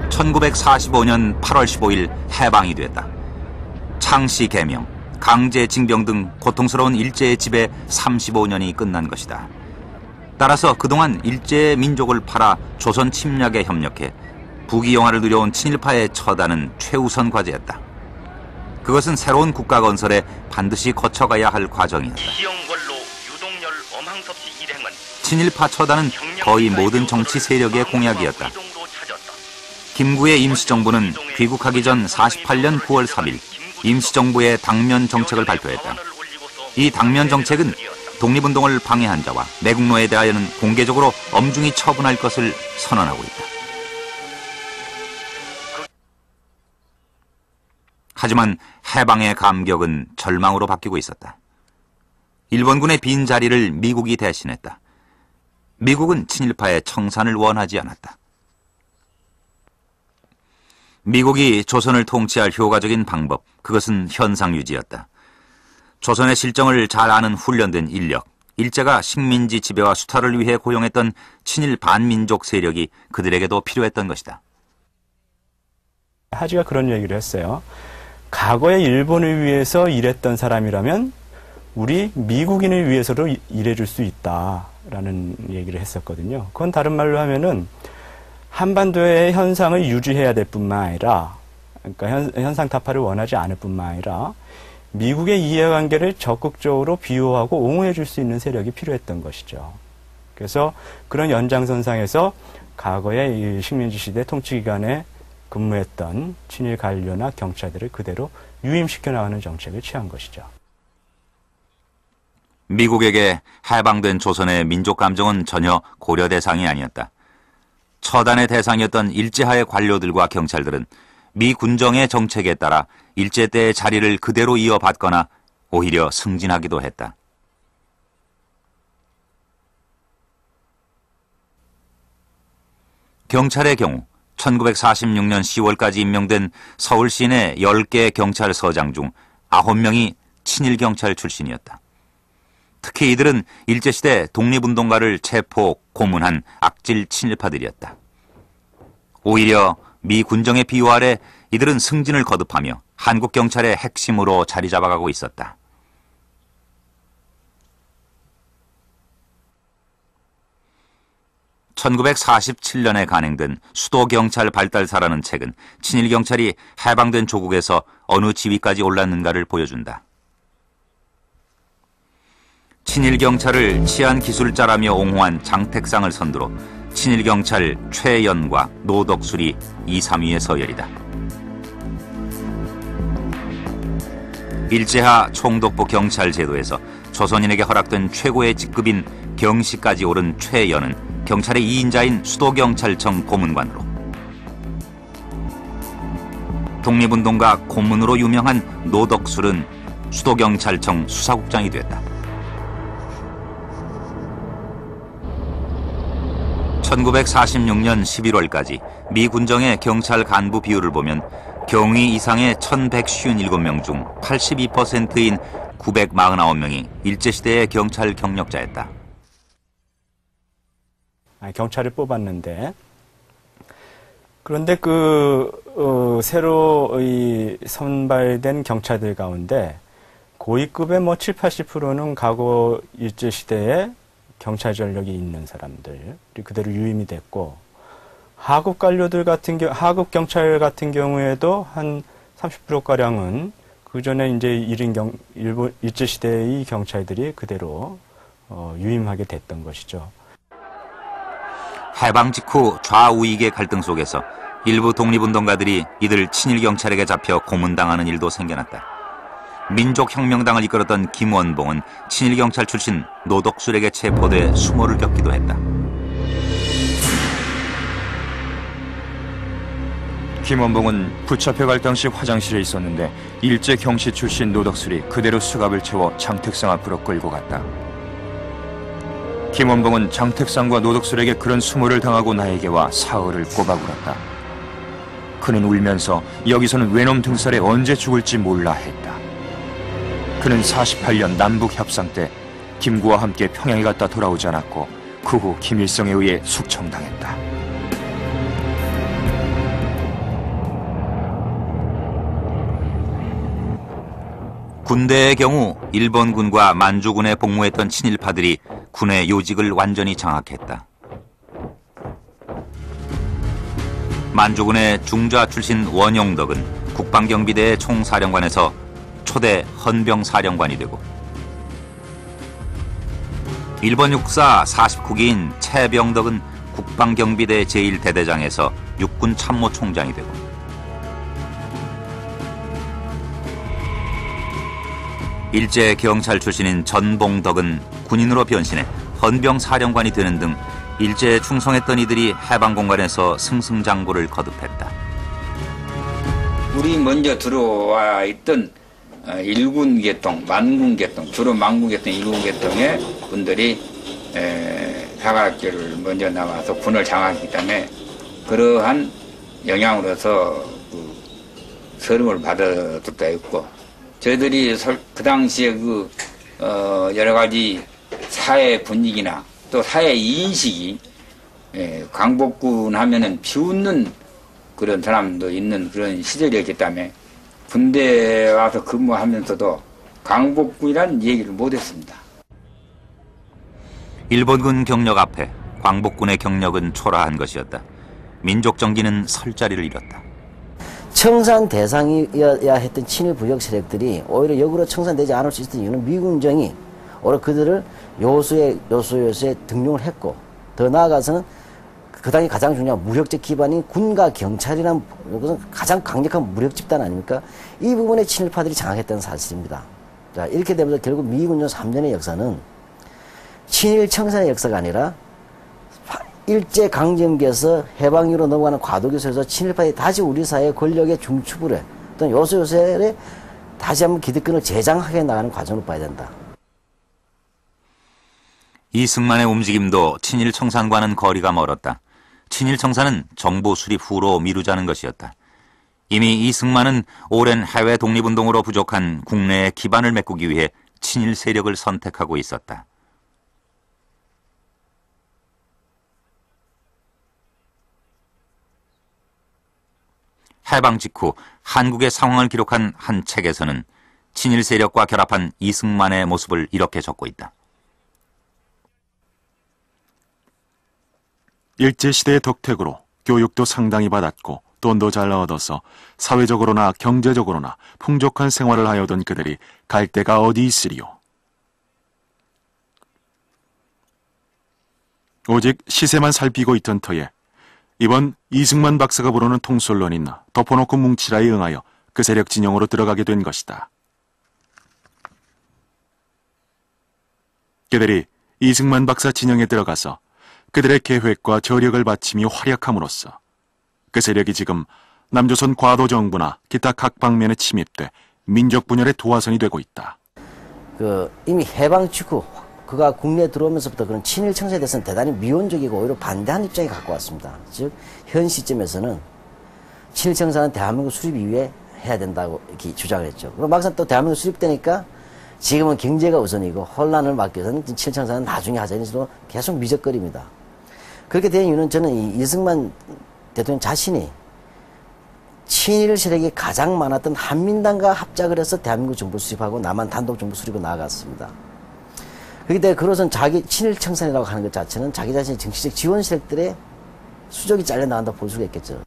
1945년 8월 15일 해방이 됐다. 창씨 개명, 강제 징병 등 고통스러운 일제의 지배 35년이 끝난 것이다. 따라서 그동안 일제의 민족을 팔아 조선 침략에 협력해 부귀영화를 누려온 친일파의 처단은 최우선 과제였다. 그것은 새로운 국가 건설에 반드시 거쳐가야 할 과정이었다. 친일파 처단은 거의 모든 정치 세력의 공약이었다. 김구의 임시정부는 귀국하기 전 48년 9월 3일 임시정부의 당면 정책을 발표했다. 이 당면 정책은 독립운동을 방해한 자와 매국노에 대하여는 공개적으로 엄중히 처분할 것을 선언하고 있다. 하지만 해방의 감격은 절망으로 바뀌고 있었다. 일본군의 빈 자리를 미국이 대신했다. 미국은 친일파의 청산을 원하지 않았다. 미국이 조선을 통치할 효과적인 방법, 그것은 현상유지였다. 조선의 실정을 잘 아는 훈련된 인력, 일제가 식민지 지배와 수탈을 위해 고용했던 친일 반민족 세력이 그들에게도 필요했던 것이다. 하지가 그런 얘기를 했어요. 과거에 일본을 위해서 일했던 사람이라면 우리 미국인을 위해서도 일해줄 수 있다라는 얘기를 했었거든요. 그건 다른 말로 하면은 한반도의 현상을 유지해야 될 뿐만 아니라, 그러니까 현상 타파를 원하지 않을 뿐만 아니라 미국의 이해관계를 적극적으로 비호하고 옹호해 줄 수 있는 세력이 필요했던 것이죠. 그래서 그런 연장선상에서 과거의 식민지 시대 통치기간에 근무했던 친일 관료나 경찰들을 그대로 유임시켜 나가는 정책을 취한 것이죠. 미국에게 해방된 조선의 민족 감정은 전혀 고려 대상이 아니었다. 처단의 대상이었던 일제하의 관료들과 경찰들은 미 군정의 정책에 따라 일제 때의 자리를 그대로 이어받거나 오히려 승진하기도 했다. 경찰의 경우 1946년 10월까지 임명된 서울 시내 10개 경찰서장 중 9명이 친일경찰 출신이었다. 특히 이들은 일제시대 독립운동가를 체포, 고문한 악질 친일파들이었다. 오히려 미 군정의 비호 아래 이들은 승진을 거듭하며 한국경찰의 핵심으로 자리 잡아가고 있었다. (1947년에) 간행된 수도경찰 발달사라는 책은 친일경찰이 해방된 조국에서 어느 지위까지 올랐는가를 보여준다. 친일경찰을 치안기술자라며 옹호한 장택상을 선두로 친일경찰 최연과 노덕술이 2, 3위의 서열이다. 일제하 총독부 경찰 제도에서 조선인에게 허락된 최고의 직급인 경시까지 오른 최연은 경찰의 2인자인 수도경찰청 고문관으로, 독립운동가 고문으로 유명한 노덕술은 수도경찰청 수사국장이 됐다. 1946년 11월까지 미 군정의 경찰 간부 비율을 보면 경위 이상의 1157명 중 82%인 949명이 일제시대의 경찰 경력자였다. 경찰을 뽑았는데, 그런데 새로 선발된 경찰들 가운데 고위급의 7, 80%는 과거 일제시대에 경찰 전력이 있는 사람들이 그대로 유임이 됐고, 하급 관료들 하급 경찰 같은 경우에도 한 30%가량은 그 전에 이제 일본 일제시대의 경찰들이 그대로 유임하게 됐던 것이죠. 해방 직후 좌우익의 갈등 속에서 일부 독립운동가들이 이들 친일경찰에게 잡혀 고문당하는 일도 생겨났다. 민족혁명당을 이끌었던 김원봉은 친일경찰 출신 노덕술에게 체포돼 수모를 겪기도 했다. 김원봉은 붙잡혀갈 당시 화장실에 있었는데 일제 경시 출신 노덕술이 그대로 수갑을 채워 장택상 앞으로 끌고 갔다. 김원봉은 장택상과 노덕술에게 그런 수모를 당하고 나에게 와 사흘을 꼬박울었다. 그는 울면서 여기서는 외놈 등살에 언제 죽을지 몰라 했다. 그는 48년 남북협상 때 김구와 함께 평양에 갔다 돌아오지 않았고 그 후 김일성에 의해 숙청당했다. 군대의 경우 일본군과 만주군에 복무했던 친일파들이 군의 요직을 완전히 장악했다. 만주군의 중좌 출신 원용덕은 국방경비대 총사령관에서 초대 헌병사령관이 되고, 일본 육사 49기인 채병덕은 국방경비대 제1대대장에서 육군 참모총장이 되고, 일제 경찰 출신인 전봉덕은 군인으로 변신해 헌병사령관이 되는 등 일제에 충성했던 이들이 해방공간에서 승승장구를 거듭했다. 우리 먼저 들어와 있던 일군 계통, 만군 계통, 주로 만군 계통, 일군 계통의 분들이 사관학교를 먼저 나와서 군을 장악했기 때문에 그러한 영향으로서 그 서름을 받아들다 있고, 저희들이 그 당시에 여러 가지 사회 분위기나 또 사회 인식이 광복군 하면은 비웃는 그런 사람도 있는 그런 시절이었기 때문에 군대에 와서 근무하면서도 광복군이라는 얘기를 못했습니다. 일본군 경력 앞에 광복군의 경력은 초라한 것이었다. 민족 정기는 설 자리를 잃었다. 청산 대상이어야 했던 친일 부역 세력들이 오히려 역으로 청산되지 않을 수 있었던 이유는 미군정이 오히려 그들을 요소에 등용을 했고, 더 나아가서는 그 당시 가장 중요한 무력적 기반인 군과 경찰이라는 것은 가장 강력한 무력 집단 아닙니까? 이 부분에 친일파들이 장악했다는 사실입니다. 자, 이렇게 되면서 결국 미군정 3년의 역사는 친일 청산의 역사가 아니라 일제 강점기에서 해방 이후로 넘어가는 과도기에서 친일파들이 다시 우리 사회의 권력의 중추부에 또는 요소요소에 다시 한번 기득권을 재장하게 나가는 과정으로 봐야 된다. 이승만의 움직임도 친일 청산과는 거리가 멀었다. 친일 청산은 정부 수립 후로 미루자는 것이었다. 이미 이승만은 오랜 해외 독립운동으로 부족한 국내의 기반을 메꾸기 위해 친일 세력을 선택하고 있었다. 해방 직후 한국의 상황을 기록한 한 책에서는 친일 세력과 결합한 이승만의 모습을 이렇게 적고 있다. 일제시대의 덕택으로 교육도 상당히 받았고 돈도 잘 얻어서 사회적으로나 경제적으로나 풍족한 생활을 하여던 그들이 갈 데가 어디 있으리요. 오직 시세만 살피고 있던 터에 이번 이승만 박사가 부르는 통솔론인 덮어놓고 뭉치라에 응하여 그 세력 진영으로 들어가게 된 것이다. 그들이 이승만 박사 진영에 들어가서 그들의 계획과 저력을 바치며 활약함으로써 그 세력이 지금 남조선 과도 정부나 기타 각 방면에 침입돼 민족 분열의 도화선이 되고 있다. 이미 해방 직후 그가 국내에 들어오면서부터 그런 친일 청산에 대해서는 대단히 미온적이고 오히려 반대하는 입장에 갖고 왔습니다. 즉, 현 시점에서는 친일 청산은 대한민국 수립 이후에 해야 된다고 이렇게 주장을 했죠. 그럼 막상 또 대한민국 수립되니까 지금은 경제가 우선이고 혼란을 막기 위해서는 친일 청산은 나중에 하자는 식으로 계속 미적거립니다. 그렇게 된 이유는 저는 이 이승만 대통령 자신이 친일 세력이 가장 많았던 한민당과 합작을 해서 대한민국 정부 수립하고 남한 단독 정부 수립으로 나아갔습니다. 그렇기 때문에 그것은 자기 친일 청산이라고 하는 것 자체는 자기 자신의 정치적 지원 세력들의 수적이 잘려나간다고 볼 수가 있겠죠.